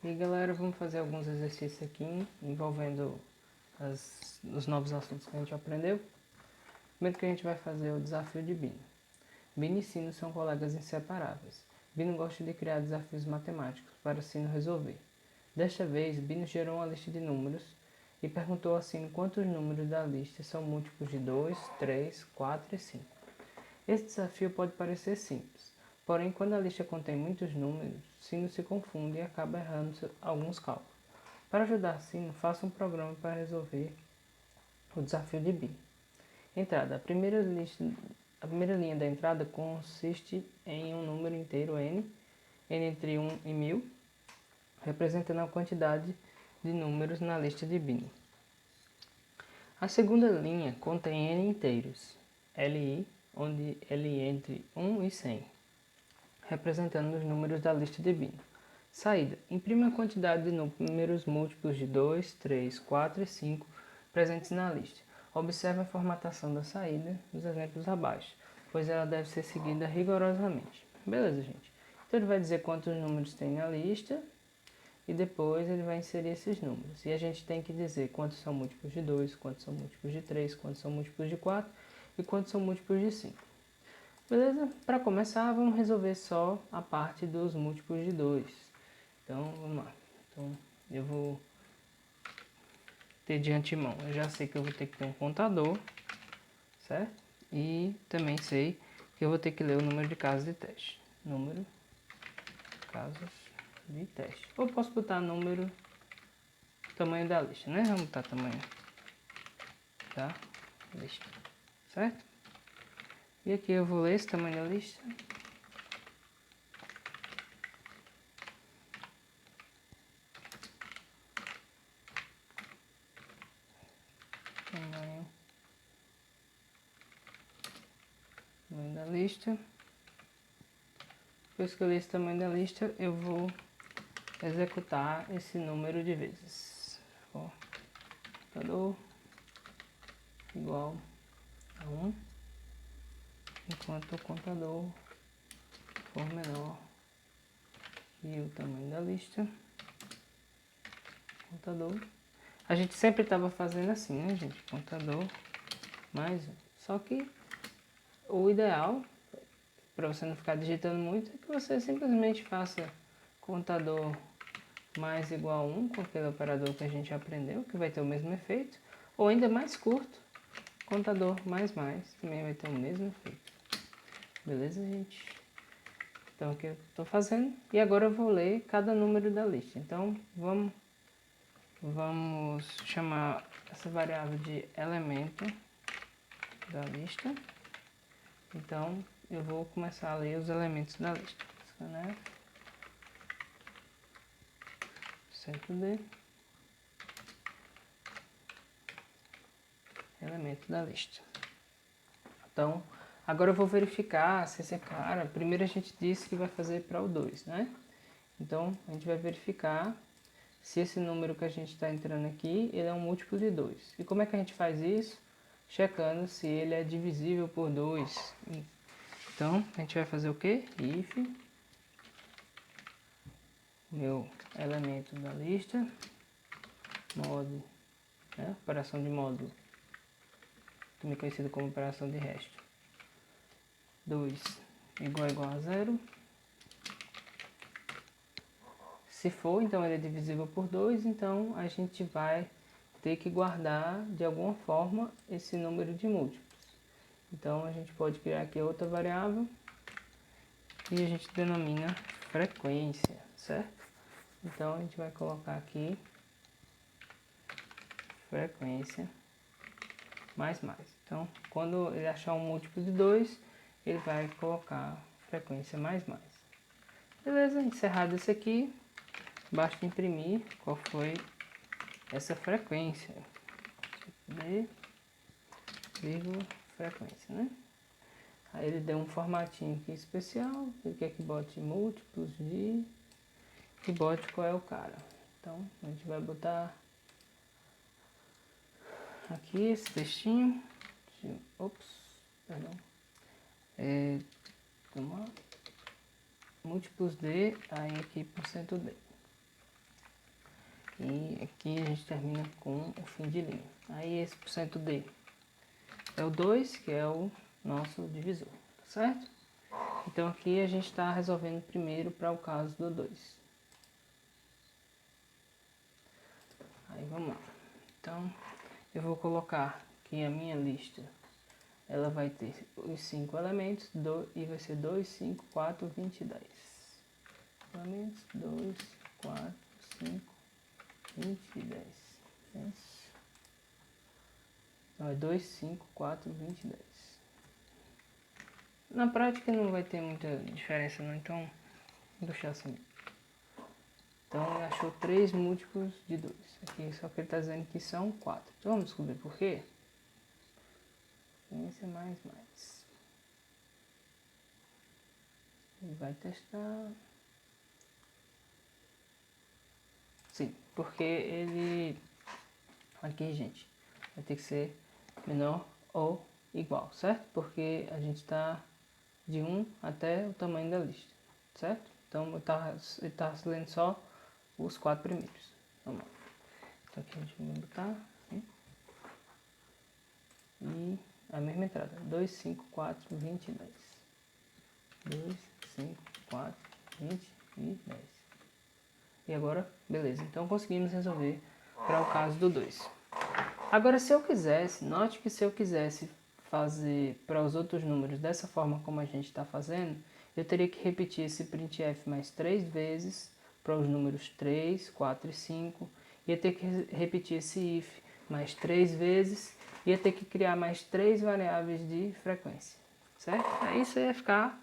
E galera, vamos fazer alguns exercícios aqui envolvendo os novos assuntos que a gente aprendeu. Primeiro que a gente vai fazer o desafio de Bino. Bino e Sino são colegas inseparáveis. Bino gosta de criar desafios matemáticos para Sino resolver. Desta vez, Bino gerou uma lista de números e perguntou a Sino quantos números da lista são múltiplos de 2, 3, 4 e 5. Esse desafio pode parecer simples, porém quando a lista contém muitos números, Sino se confunde e acaba errando alguns cálculos. Para ajudar Sino, faça um programa para resolver o desafio de Bino. Entrada. A primeira linha da entrada consiste em um número inteiro n entre 1 e 1000, representando a quantidade de números na lista de Bino. A segunda linha contém n inteiros, Li, onde Li é entre 1 e 100, representando os números da lista de Bino. Saída. Imprima a quantidade de números múltiplos de 2, 3, 4 e 5 presentes na lista. Observe a formatação da saída nos exemplos abaixo, pois ela deve ser seguida rigorosamente. Beleza, gente? Então ele vai dizer quantos números tem na lista e depois ele vai inserir esses números. E a gente tem que dizer quantos são múltiplos de 2, quantos são múltiplos de 3, quantos são múltiplos de 4 e quantos são múltiplos de 5. Beleza? Para começar, vamos resolver só a parte dos múltiplos de 2. Então, vamos lá. Então, eu vou ter de antemão. Eu já sei que eu vou ter que ter um contador, certo? E também sei que eu vou ter que ler o número de casos de teste. Número de casos de teste. Ou posso botar número, tamanho da lista, né? Vamos botar tamanho da lista, certo? E aqui eu vou ler esse tamanho da lista. Tamanho da lista. Depois que eu ler esse tamanho da lista, eu vou executar esse número de vezes. Contador igual a 1, enquanto o contador for menor que o tamanho da lista. Contador. A gente sempre estava fazendo assim, né, gente? Contador mais 1. Só que o ideal, para você não ficar digitando muito, é que você simplesmente faça contador mais igual a 1, com aquele operador que a gente aprendeu, que vai ter o mesmo efeito. Ou ainda mais curto, contador mais, também vai ter o mesmo efeito. Beleza, gente? Então aqui eu estou fazendo. E agora eu vou ler cada número da lista. Então vamos chamar essa variável de elemento da lista. Então eu vou começar a ler os elementos da lista. Scanf, centro D, elemento da lista. Então, agora eu vou verificar se esse cara, primeiro a gente disse que vai fazer para o 2, né? Então, a gente vai verificar se esse número que a gente está entrando aqui, ele é um múltiplo de 2. E como é que a gente faz isso? Checando se ele é divisível por 2. Então, a gente vai fazer o quê? If meu elemento da lista, mod, né? Operação de módulo, também conhecido como operação de resto. 2 igual a 0. Se for, então ele é divisível por 2, então a gente vai ter que guardar de alguma forma esse número de múltiplos. Então a gente pode criar aqui outra variável e a gente denomina frequência, certo? Então a gente vai colocar aqui frequência mais. Então quando ele achar um múltiplo de 2, ele vai colocar frequência mais. Beleza, encerrado isso aqui, basta imprimir qual foi essa frequência. D, vírgula, frequência, né? Aí ele deu um formatinho aqui especial, ele quer que bote múltiplos de e bote qual é o cara. Então a gente vai botar aqui esse textinho. Ops, perdão. Múltiplos de, aí aqui %D. E aqui a gente termina com o fim de linha. Aí esse %D é o 2, que é o nosso divisor, tá certo? Então aqui a gente está resolvendo primeiro para o caso do 2. Aí vamos lá. Então eu vou colocar que a minha lista ela vai ter os 5 elementos e vai ser 2, 5, 4, 20 e 10. Elementos 2, 4, 5, 20 e 10. Isso. Então é 2, 5, 4, 20 e 10. Na prática não vai ter muita diferença não, então vou deixar assim. Então ele achou 3 múltiplos de 2. Aqui só que ele está dizendo que são 4. Então vamos descobrir por quê? Frequência mais. Ele vai testar. Sim, porque ele... Aqui, gente, vai ter que ser menor ou igual, certo? Porque a gente está de 1 até o tamanho da lista, certo? Então ele está lendo só os 4 primeiros. Vamos lá. Então aqui a gente vai botar assim. E a mesma entrada. 2, 5, 4, 20 e 10. 2, 5, 4, 20 e 10. E agora, beleza. Então conseguimos resolver para o caso do 2. Agora, se eu quisesse, note que se eu quisesse fazer para os outros números dessa forma como a gente está fazendo, eu teria que repetir esse printf mais 3 vezes para os números 3, 4 e 5. Ia ter que repetir esse if mais 3 vezes. Ia ter que criar mais 3 variáveis de frequência, certo? Aí isso ia ficar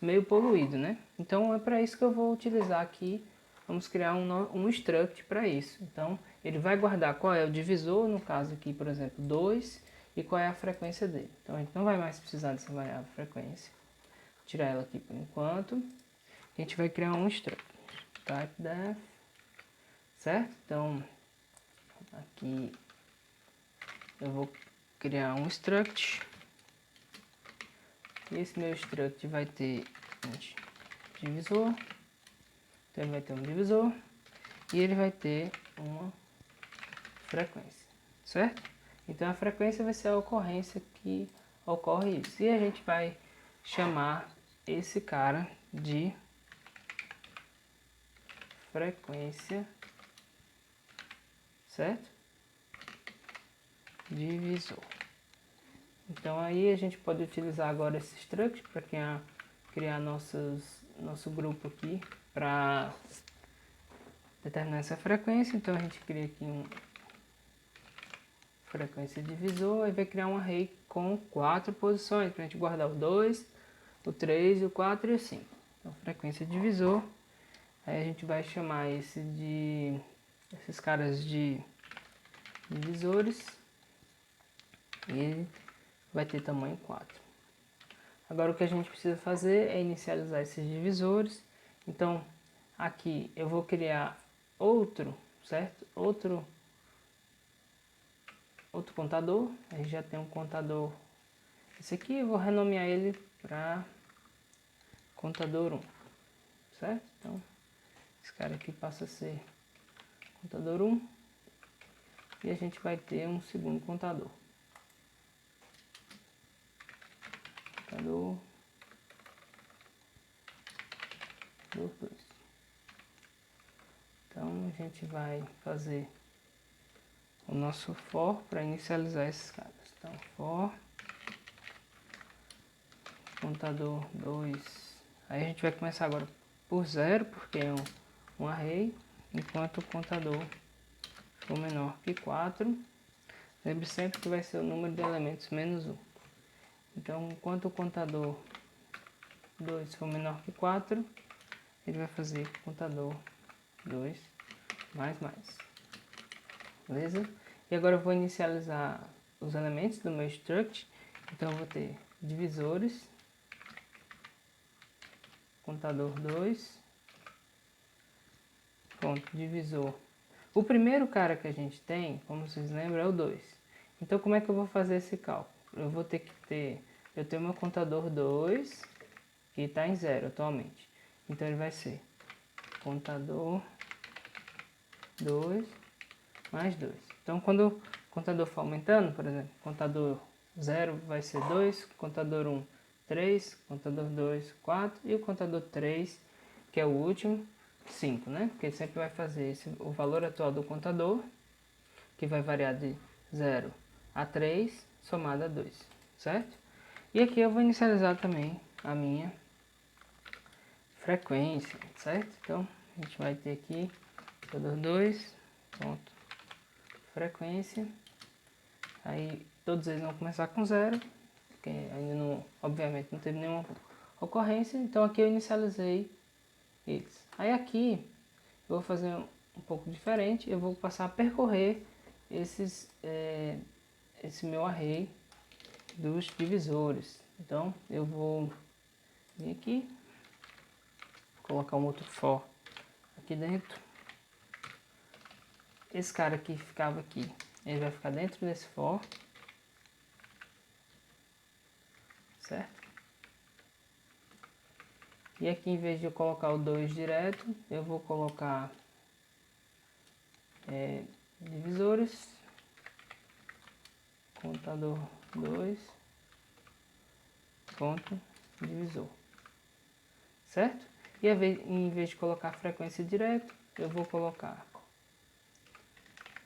meio poluído, né? Então é para isso que eu vou utilizar aqui. Vamos criar um struct para isso. Então ele vai guardar qual é o divisor, no caso aqui, por exemplo, 2, e qual é a frequência dele. Então a gente não vai mais precisar dessa variável frequência. Vou tirar ela aqui por enquanto. A gente vai criar um struct. Typedef, certo? Então aqui eu vou criar um struct. E esse meu struct vai ter divisor. Então ele vai ter um divisor e ele vai ter uma frequência, certo? Então a frequência vai ser a ocorrência que ocorre isso. E a gente vai chamar esse cara de frequência, certo? Divisor. Então aí a gente pode utilizar agora esse struct para criar nosso grupo aqui para determinar essa frequência. Então a gente cria aqui um frequência divisor e vai criar um array com 4 posições para a gente guardar o 2, o 3, o 4 e o 5. Então frequência divisor, aí a gente vai chamar esses caras de divisores e ele vai ter tamanho 4. Agora o que a gente precisa fazer é inicializar esses divisores. Então aqui eu vou criar outro, certo? Outro contador. A gente já tem um contador. Esse aqui eu vou renomear ele para contador 1, certo? Então esse cara aqui passa a ser contador 1 e a gente vai ter um segundo contador. Contador 2. Então a gente vai fazer o nosso for para inicializar esses caras. Então for contador 2. Aí a gente vai começar agora por 0, porque é um array, enquanto o contador for menor que 4. Lembre sempre que vai ser o número de elementos menos 1. Então, enquanto o contador 2 for menor que 4, ele vai fazer contador 2 mais. Beleza? E agora eu vou inicializar os elementos do meu struct. Então eu vou ter divisores, contador 2, ponto, divisor. O primeiro cara que a gente tem, como vocês lembram, é o 2. Então como é que eu vou fazer esse cálculo? Eu vou ter que ter, eu tenho meu contador 2, que está em 0 atualmente. Então ele vai ser contador 2 mais 2. Então, quando o contador for aumentando, por exemplo, contador 0 vai ser 2, contador 1, 3, contador 2, 4 e o contador 3, que é o último, 5, né? Porque sempre vai fazer o valor atual do contador, que vai variar de 0 a 3, somado a 2, certo? E aqui eu vou inicializar também a minha frequência, certo? Então, a gente vai ter aqui contador 2, ponto, frequência. Aí todos eles vão começar com 0, porque ainda não, obviamente não teve nenhuma ocorrência, então aqui eu inicializei eles. Aí aqui eu vou fazer um pouco diferente, eu vou passar a percorrer esse meu array dos divisores. Então eu vou vir aqui, colocar um outro for aqui dentro. Esse cara que ficava aqui, ele vai ficar dentro desse for, certo? E aqui, em vez de eu colocar o 2 direto, eu vou colocar divisores, contador 2, ponto, divisor, certo? E em vez de colocar frequência direto, eu vou colocar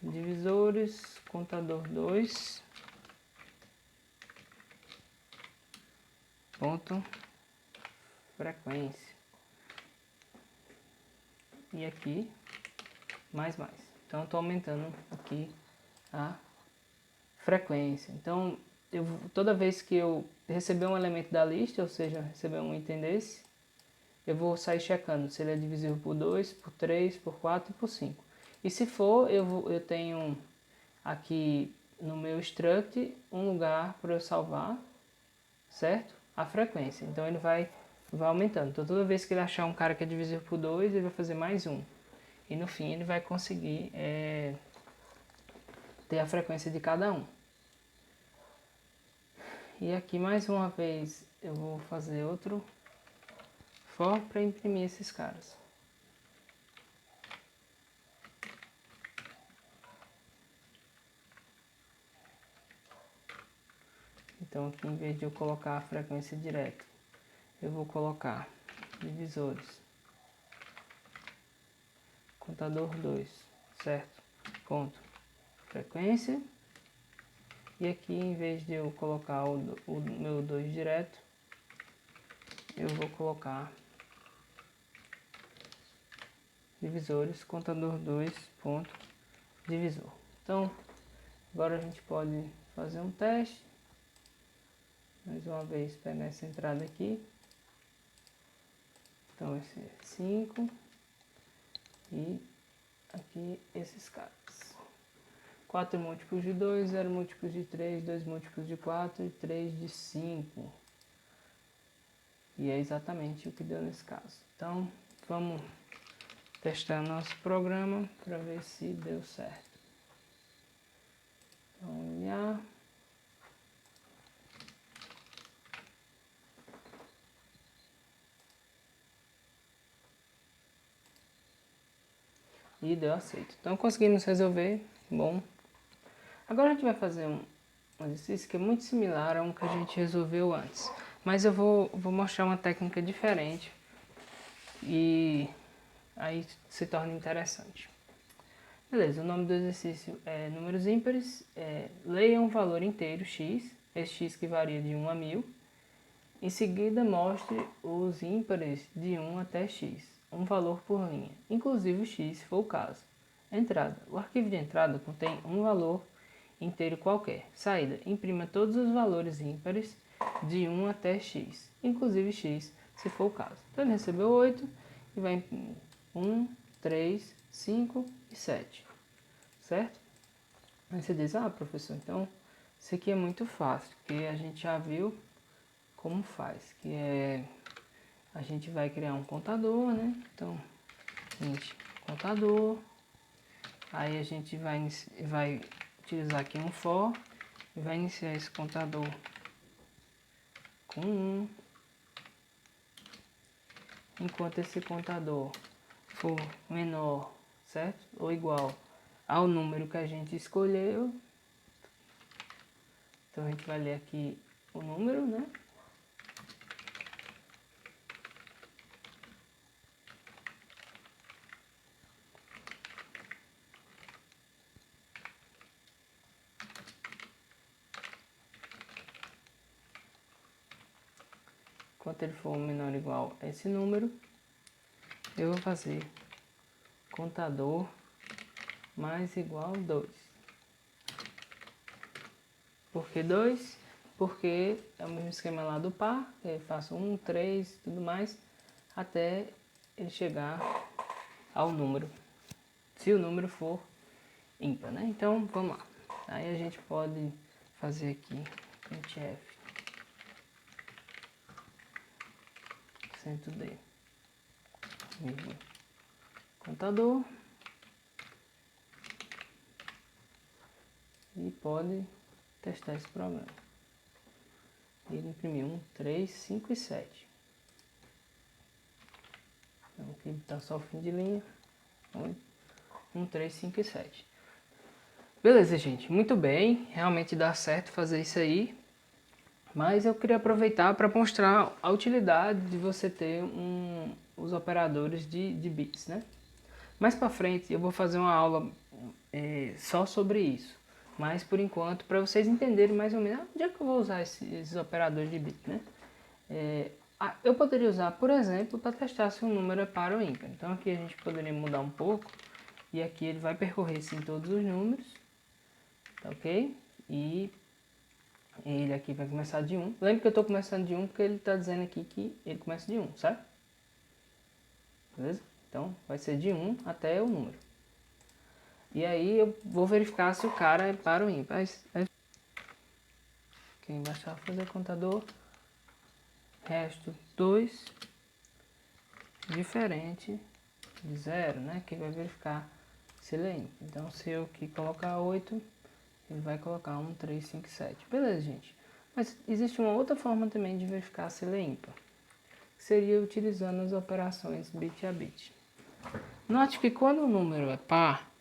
divisores, contador 2, ponto, frequência. E aqui, mais. Então, estou aumentando aqui a frequência. Então, toda vez que eu receber um elemento da lista, ou seja, receber um item desse, eu vou sair checando se ele é divisível por 2, por 3, por 4 e por 5. E se for, eu tenho aqui no meu struct um lugar para eu salvar, certo? A frequência. Então ele vai aumentando. Então toda vez que ele achar um cara que é divisível por 2, ele vai fazer mais um. E no fim ele vai conseguir ter a frequência de cada um. E aqui mais uma vez eu vou fazer outro for para imprimir esses caras. Então aqui, em vez de eu colocar a frequência direta, eu vou colocar divisores, contador 2, certo? Ponto, frequência. E aqui, em vez de eu colocar o meu 2 direto, eu vou colocar divisores, contador 2, ponto, divisor. Então, agora a gente pode fazer um teste. Mais uma vez, pegar essa entrada aqui. Então, esse é 5. E aqui esses caras. 4 múltiplos de 2, 0 múltiplos de 3, 2 múltiplos de 4 e 3 de 5. E é exatamente o que deu nesse caso. Então, vamos testar nosso programa para ver se deu certo. Então, olhar. E deu aceito. Então conseguimos resolver. Bom. Agora a gente vai fazer um exercício que é muito similar a um que a gente resolveu antes. Mas eu vou mostrar uma técnica diferente. E aí se torna interessante. Beleza, o nome do exercício é números ímpares. Leia um valor inteiro x, esse x que varia de 1 a 1000. Em seguida, mostre os ímpares de 1 até x, um valor por linha, inclusive o x, se for o caso. Entrada. O arquivo de entrada contém um valor inteiro qualquer. Saída. Imprima todos os valores ímpares de 1 até x, inclusive x, se for o caso. Então, ele recebeu 8 e vai imprimir 1, 3, 5 e 7. Certo? Aí você diz, professor, então isso aqui é muito fácil, porque a gente já viu como faz, que a gente vai criar um contador, né? Então, contador, aí a gente vai utilizar aqui um for e vai iniciar esse contador com 1. Enquanto esse contador for menor, certo? Ou igual ao número que a gente escolheu. Então a gente vai ler aqui o número, né? Enquanto ele for menor ou igual a esse número, eu vou fazer contador mais igual 2. Por que 2? Porque é o mesmo esquema lá do par, eu faço 1, 3, tudo mais, até ele chegar ao número, se o número for ímpar, né? Então, vamos lá. Aí a gente pode fazer aqui, printf, %d, vírgula, contador, e pode testar esse programa. Ele imprimiu 1, 3, 5 e 7. Então aqui está só o fim de linha. 1, 3, 5 e 7. Beleza, gente. Muito bem. Realmente dá certo fazer isso aí. Mas eu queria aproveitar para mostrar a utilidade de você ter os operadores de bits, né? Mais para frente eu vou fazer uma aula só sobre isso. Mas por enquanto, para vocês entenderem mais ou menos onde é que eu vou usar esses operadores de bit, né? Eu poderia usar, por exemplo, para testar se um número é par ou ímpar. Então aqui a gente poderia mudar um pouco. E aqui ele vai percorrer sim todos os números. Tá ok? E ele aqui vai começar de 1. Lembra que eu estou começando de 1 porque ele está dizendo aqui que ele começa de 1, certo? Beleza? Então vai ser de 1 até o número. E aí eu vou verificar se o cara é par ou ímpar. Aqui embaixo eu vou fazer contador. Resto 2 diferente de 0, né? Que vai verificar se ele é ímpar. Então se eu aqui colocar 8, ele vai colocar 1, 3, 5, 7. Beleza, gente. Mas existe uma outra forma também de verificar se ele é ímpar. Que seria utilizando as operações bit a bit. Note que quando o número é par,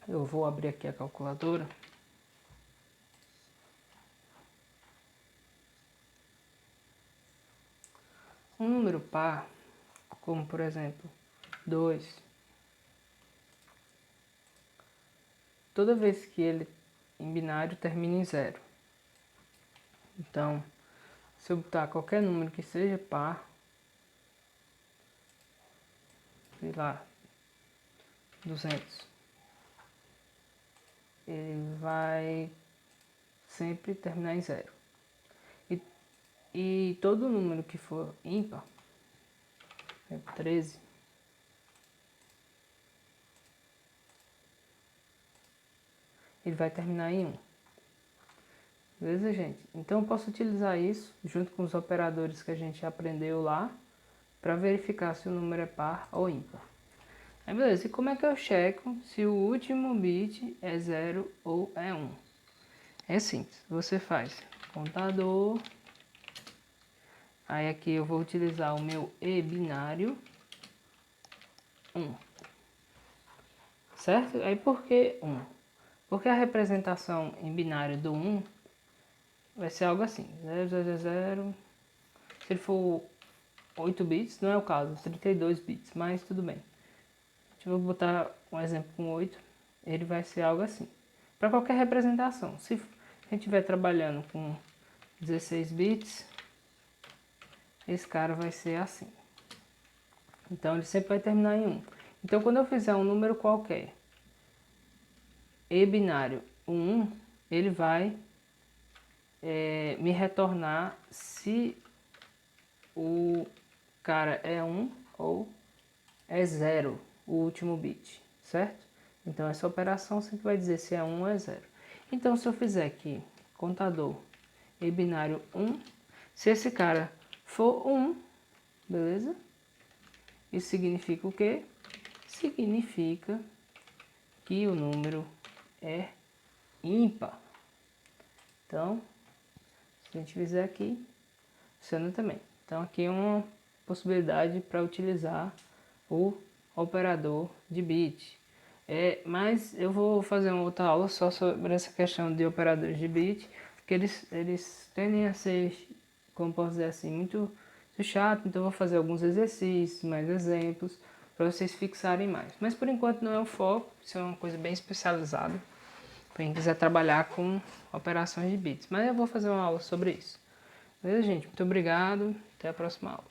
eu vou abrir aqui a calculadora. Um número par, como por exemplo 2, toda vez que ele em binário termina em 0. Então, se eu botar qualquer número que seja par, sei lá, 200, ele vai sempre terminar em 0. E todo número que for ímpar, 13, ele vai terminar em 1. Beleza, gente? Então eu posso utilizar isso junto com os operadores que a gente aprendeu lá para verificar se o número é par ou ímpar. Aí beleza, e como é que eu checo se o último bit é 0 ou é 1? É simples, você faz contador, aí aqui eu vou utilizar o meu e binário 1, certo? Aí por que 1? Porque a representação em binário do 1 vai ser algo assim, 0, 0, 0, se ele for 8 bits, não é o caso, 32 bits, mas tudo bem. Eu vou botar um exemplo com 8, ele vai ser algo assim. Para qualquer representação, se a gente estiver trabalhando com 16 bits, esse cara vai ser assim. Então ele sempre vai terminar em 1. Então quando eu fizer um número qualquer, e binário 1, ele vai me retornar se o cara é 1 ou é 0, o último bit, certo? Então essa operação sempre vai dizer se é 1 ou é 0. Então se eu fizer aqui contador e binário 1, se esse cara for 1, beleza? Isso significa o quê? Significa que o número é ímpar. Então, se a gente fizer aqui, funciona também. Então aqui é uma possibilidade para utilizar o operador de bit. Mas eu vou fazer uma outra aula só sobre essa questão de operadores de bit, porque eles tendem a ser, como posso dizer assim, muito chato, então eu vou fazer alguns exercícios, mais exemplos, para vocês fixarem mais. Mas por enquanto não é o foco, isso é uma coisa bem especializada, para quem quiser trabalhar com operações de bits. Mas eu vou fazer uma aula sobre isso. Beleza, gente? Muito obrigado, até a próxima aula.